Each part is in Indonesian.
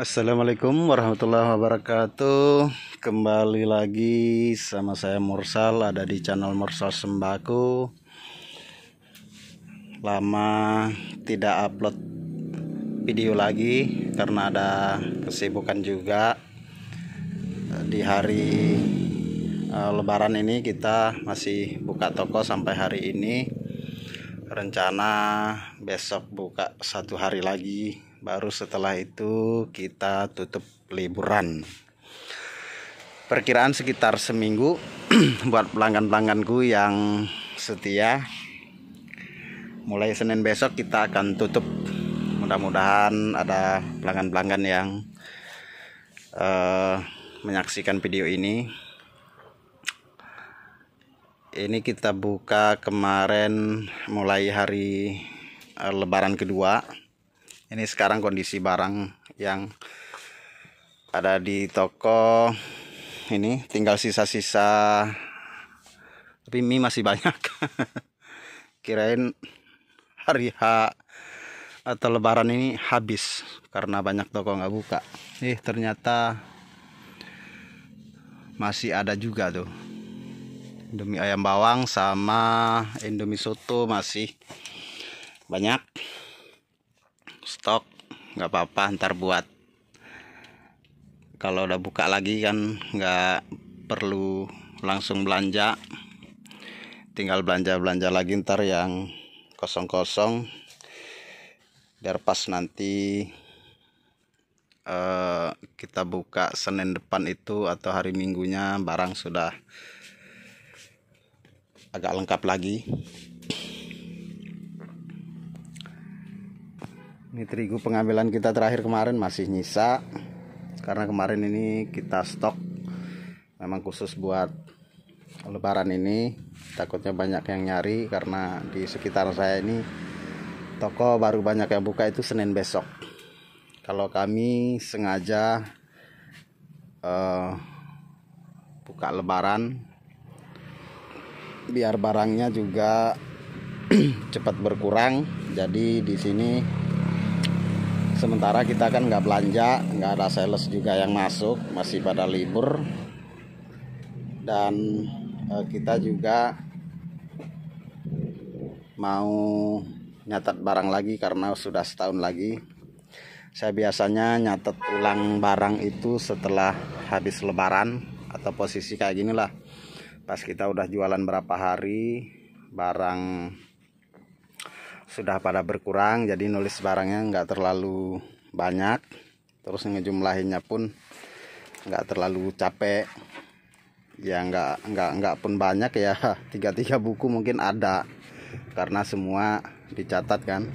Assalamualaikum warahmatullahi wabarakatuh. Kembali lagi sama saya Mursal, ada di channel Mursal Sembako. Lama tidak upload video lagi karena ada kesibukan juga. Di hari Lebaran ini kita masih buka toko sampai hari ini. Rencana besok buka 1 hari lagi, baru setelah itu kita tutup liburan. Perkiraan sekitar seminggu buat pelanggan-pelangganku yang setia. Mulai Senin besok kita akan tutup. Mudah-mudahan ada pelanggan-pelanggan yang menyaksikan video ini. Ini kita buka kemarin mulai hari Lebaran kedua. Ini sekarang kondisi barang yang ada di toko ini tinggal sisa-sisa, tapi mie masih banyak. Kirain hari H atau Lebaran ini habis karena banyak toko nggak buka. Ternyata masih ada juga tuh. Indomie ayam bawang sama Indomie soto masih banyak stok. Nggak apa-apa, ntar buat kalau udah buka lagi kan nggak perlu langsung belanja, tinggal belanja lagi ntar yang kosong-kosong, biar pas nanti kita buka Senin depan itu atau hari Minggunya barang sudah agak lengkap lagi. Ini terigu pengambilan kita terakhir kemarin masih nyisa, karena kemarin ini kita stok memang khusus buat Lebaran ini. Takutnya banyak yang nyari, karena di sekitar saya ini toko baru banyak yang buka itu Senin besok. Kalau kami sengaja buka Lebaran biar barangnya juga cepat berkurang. Jadi di sini sementara kita kan nggak belanja, nggak ada sales juga yang masuk, masih pada libur, dan kita juga mau nyatat barang lagi karena sudah setahun lagi. Saya biasanya nyatet ulang barang itu setelah habis Lebaran atau posisi kayak gini lah. Pas kita udah jualan berapa hari, barang sudah pada berkurang, jadi nulis barangnya nggak terlalu banyak, terus ngejumlahinnya pun nggak terlalu capek. Ya nggak pun banyak ya, 3 buku mungkin ada, karena semua dicatat kan,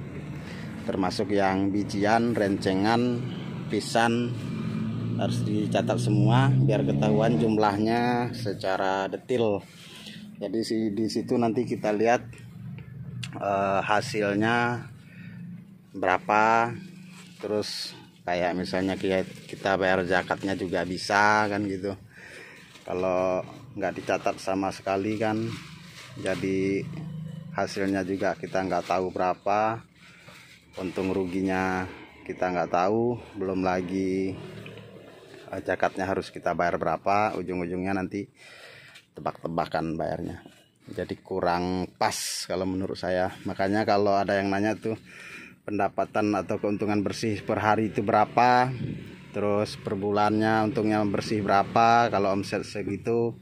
termasuk yang bijian, rencengan, pisan, harus dicatat semua biar ketahuan jumlahnya secara detail. Jadi di situ nanti kita lihat hasilnya berapa, terus kayak misalnya kita bayar zakatnya juga bisa kan gitu. Kalau nggak dicatat sama sekali kan, jadi hasilnya juga kita nggak tahu berapa, untung ruginya kita nggak tahu, belum lagi zakatnya harus kita bayar berapa, ujung-ujungnya nanti tebak-tebakan bayarnya, jadi kurang pas kalau menurut saya. Makanya kalau ada yang nanya tuh pendapatan atau keuntungan bersih per hari itu berapa, terus per bulannya untungnya bersih berapa kalau omset segitu,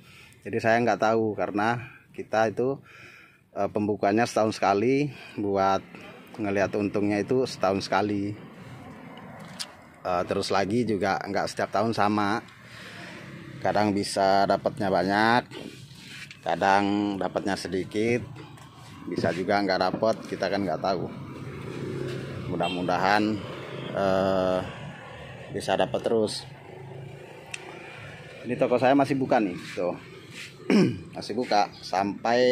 jadi saya nggak tahu, karena kita itu pembukaannya setahun sekali, buat ngelihat untungnya itu setahun sekali. Terus lagi juga nggak setiap tahun sama, kadang bisa dapatnya banyak, kadang dapatnya sedikit, bisa juga nggak dapat, kita kan nggak tahu. Mudah-mudahan bisa dapat terus. Ini toko saya masih buka nih tuh. Masih buka sampai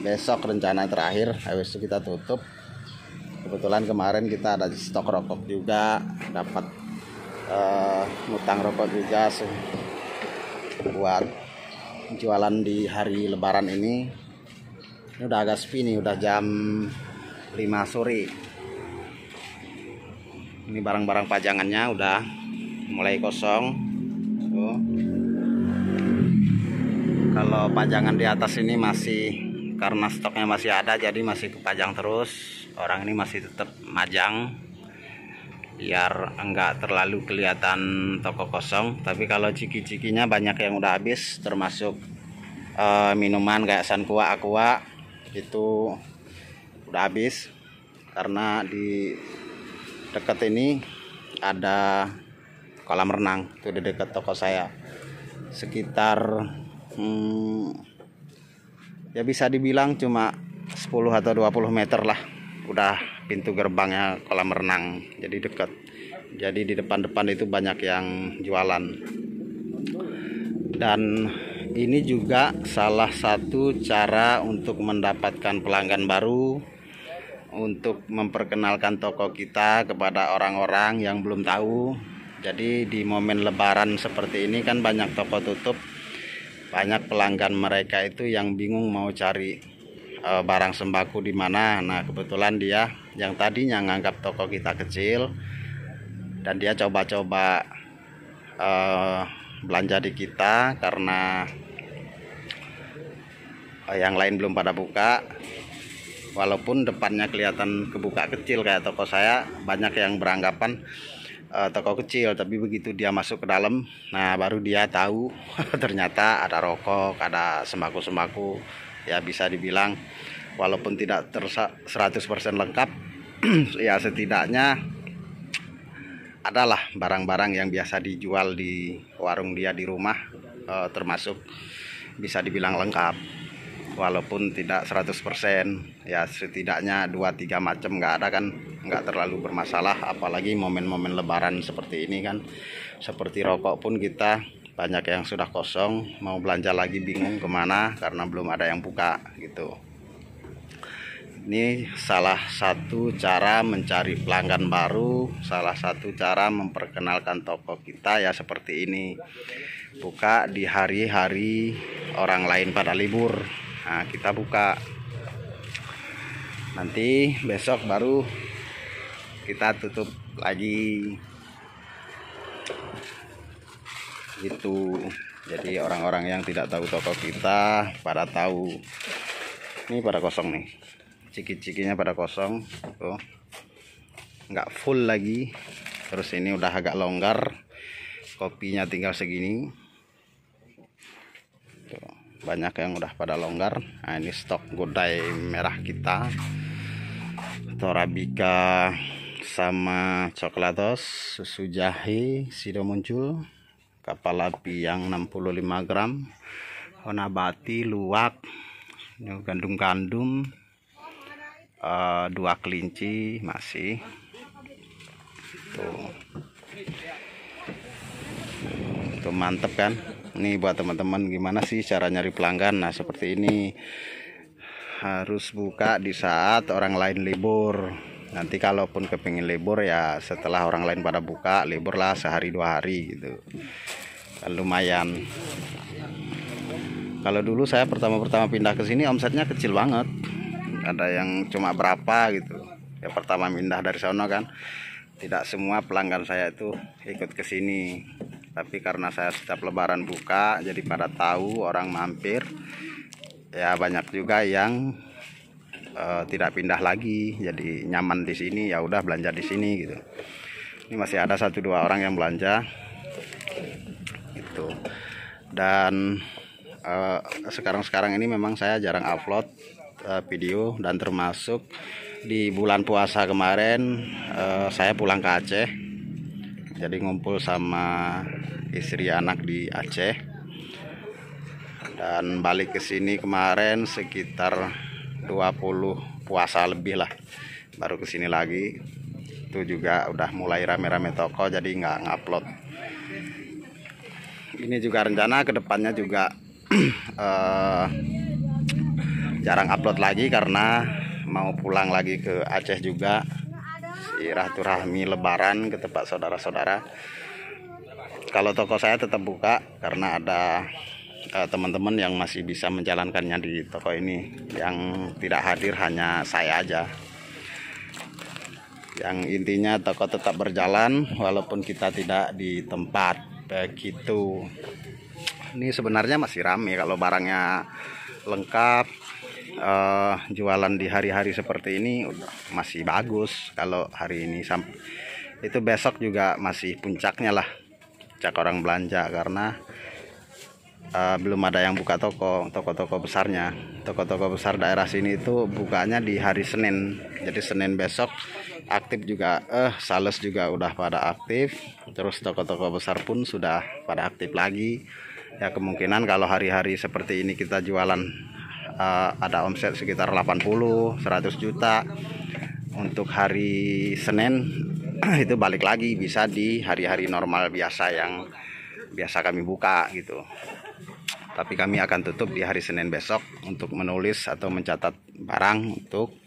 besok rencana terakhir, habis itu kita tutup. Kebetulan kemarin kita ada stok rokok juga, dapat ngutang rokok juga buat jualan di hari Lebaran ini. Ini udah agak sepi nih, udah jam 5 sore. Ini barang-barang pajangannya udah mulai kosong. Tuh. Kalau pajangan di atas ini masih, karena stoknya masih ada, jadi masih kepajang terus. Orang ini masih tetap majang biar enggak terlalu kelihatan toko kosong. Tapi kalau ciki-cikinya banyak yang udah habis, termasuk minuman kayak Sanqua, Aqua itu udah habis. Karena di dekat ini ada kolam renang, itu di dekat toko saya, sekitar ya bisa dibilang cuma 10 atau 20 meter lah udah pintu gerbangnya kolam renang, jadi dekat. Jadi di depan-depan itu banyak yang jualan. Dan ini juga salah satu cara untuk mendapatkan pelanggan baru, untuk memperkenalkan toko kita kepada orang-orang yang belum tahu. Jadi di momen lebaran seperti ini kan banyak toko tutup, banyak pelanggan mereka itu yang bingung mau cari barang sembako di mana. Nah, kebetulan dia yang tadinya nganggap toko kita kecil dan dia coba-coba belanja di kita karena yang lain belum pada buka. Walaupun depannya kelihatan kebuka kecil kayak toko saya, banyak yang beranggapan toko kecil, tapi begitu dia masuk ke dalam, nah baru dia tahu ternyata ada rokok, ada sembako-sembako. Ya bisa dibilang walaupun tidak 100% lengkap ya setidaknya adalah barang-barang yang biasa dijual di warung dia di rumah, termasuk bisa dibilang lengkap. Walaupun tidak 100%, ya setidaknya 2-3 macam nggak ada kan, nggak terlalu bermasalah. Apalagi momen-momen lebaran seperti ini kan, seperti rokok pun kita banyak yang sudah kosong, mau belanja lagi bingung kemana karena belum ada yang buka gitu. Ini salah satu cara mencari pelanggan baru, salah satu cara memperkenalkan toko kita ya seperti ini. Buka di hari-hari orang lain pada libur. Nah, kita buka. Nanti besok baru kita tutup lagi. Gitu. Jadi orang-orang yang tidak tahu toko kita pada tahu. Ini pada kosong nih. Ciki-cikinya pada kosong. Tuh. Nggak full lagi. Terus ini udah agak longgar. Kopinya tinggal segini. Tuh. Banyak yang udah pada longgar. Nah, ini stok godai merah kita. Torabika sama coklatos, susu jahe sudah muncul. Kapal api yang 65 gram, Honabati, luwak, gandum-gandum, 2 kelinci masih. Tuh mantep kan. Ini buat teman-teman gimana sih cara nyari pelanggan. Nah seperti ini, harus buka di saat orang lain libur. Nanti kalaupun kepingin libur ya setelah orang lain pada buka, libur lah sehari 2 hari gitu kan lumayan. Kalau dulu saya pertama-pertama pindah ke sini omsetnya kecil banget, ada yang cuma berapa gitu ya. Pertama pindah dari sana kan tidak semua pelanggan saya itu ikut ke sini, tapi karena saya setiap lebaran buka jadi pada tahu, orang mampir ya. Banyak juga yang tidak pindah lagi, jadi nyaman di sini, ya udah belanja di sini gitu. Ini masih ada 1-2 orang yang belanja gitu. Dan sekarang ini memang saya jarang upload video, dan termasuk di bulan puasa kemarin saya pulang ke Aceh, jadi ngumpul sama istri anak di Aceh, dan balik ke sini kemarin sekitar 20 puasa lebih lah, baru ke sini lagi. Itu juga udah mulai rame-rame toko, jadi nggak ngupload. Ini juga rencana kedepannya juga jarang upload lagi karena mau pulang lagi ke Aceh juga, silaturahmi lebaran ke tempat saudara-saudara. Kalau toko saya tetap buka karena ada teman-teman yang masih bisa menjalankannya di toko ini. Yang tidak hadir hanya saya aja Yang intinya toko tetap berjalan walaupun kita tidak di tempat begitu. Ini sebenarnya masih ramai kalau barangnya lengkap. Jualan di hari-hari seperti ini masih bagus. Kalau hari ini sampai itu besok juga masih puncaknya lah, puncak orang belanja, karena belum ada yang buka toko-toko besarnya. Toko-toko besar daerah sini itu bukanya di hari Senin. Jadi Senin besok aktif juga, sales juga udah pada aktif. Terus toko-toko besar pun sudah pada aktif lagi. Ya kemungkinan kalau hari-hari seperti ini kita jualan ada omset sekitar 80-100 juta. Untuk hari Senin itu balik lagi bisa di hari-hari normal biasa yang biasa kami buka gitu. Tapi kami akan tutup di hari Senin besok untuk menulis atau mencatat barang untuk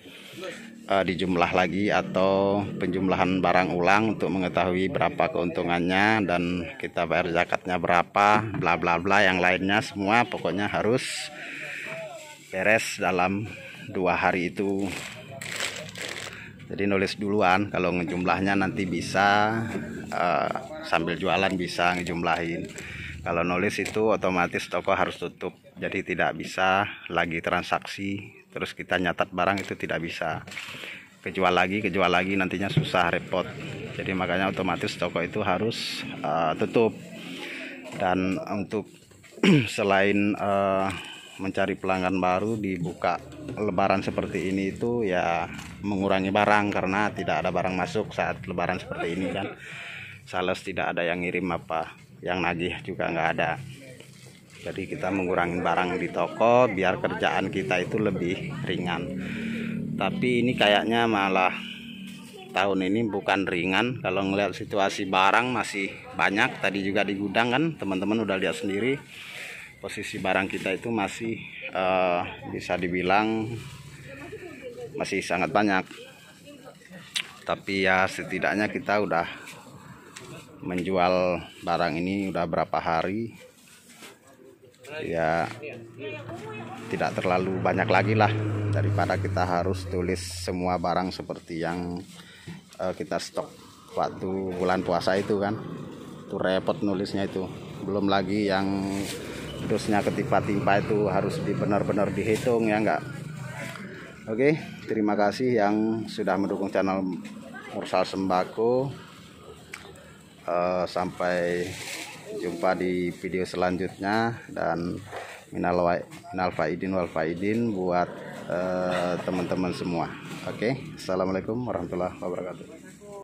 dijumlah lagi atau penjumlahan barang ulang untuk mengetahui berapa keuntungannya dan kita bayar zakatnya berapa, bla bla bla, yang lainnya semua pokoknya harus beres dalam 2 hari itu. Jadi nulis duluan, kalau ngejumlahnya nanti bisa sambil jualan bisa ngejumlahin. Kalau nulis itu otomatis toko harus tutup, jadi tidak bisa lagi transaksi terus kita nyatat barang, itu tidak bisa. Kejual lagi nantinya susah, repot. Jadi makanya otomatis toko itu harus tutup. Dan untuk selain mencari pelanggan baru, dibuka lebaran seperti ini itu ya mengurangi barang, karena tidak ada barang masuk saat lebaran seperti ini kan. Sales tidak ada yang ngirim apa, yang nagih juga nggak ada. Jadi kita mengurangi barang di toko biar kerjaan kita itu lebih ringan. Tapi ini kayaknya malah tahun ini bukan ringan. Kalau ngelihat situasi barang masih banyak. Tadi juga di gudang kan teman-teman udah lihat sendiri, posisi barang kita itu masih bisa dibilang masih sangat banyak. Tapi ya setidaknya kita udah menjual barang ini udah berapa hari, ya tidak terlalu banyak lagi lah daripada kita harus tulis semua barang seperti yang kita stok waktu bulan puasa itu kan. Itu repot nulisnya itu, belum lagi yang terusnya ketimpa-timpa itu harus benar-benar dihitung ya enggak. Oke, terima kasih yang sudah mendukung channel Mursal Sembako. Sampai jumpa di video selanjutnya, dan minal faidin wal faidin buat teman-teman semua. Oke, assalamualaikum warahmatullahi wabarakatuh.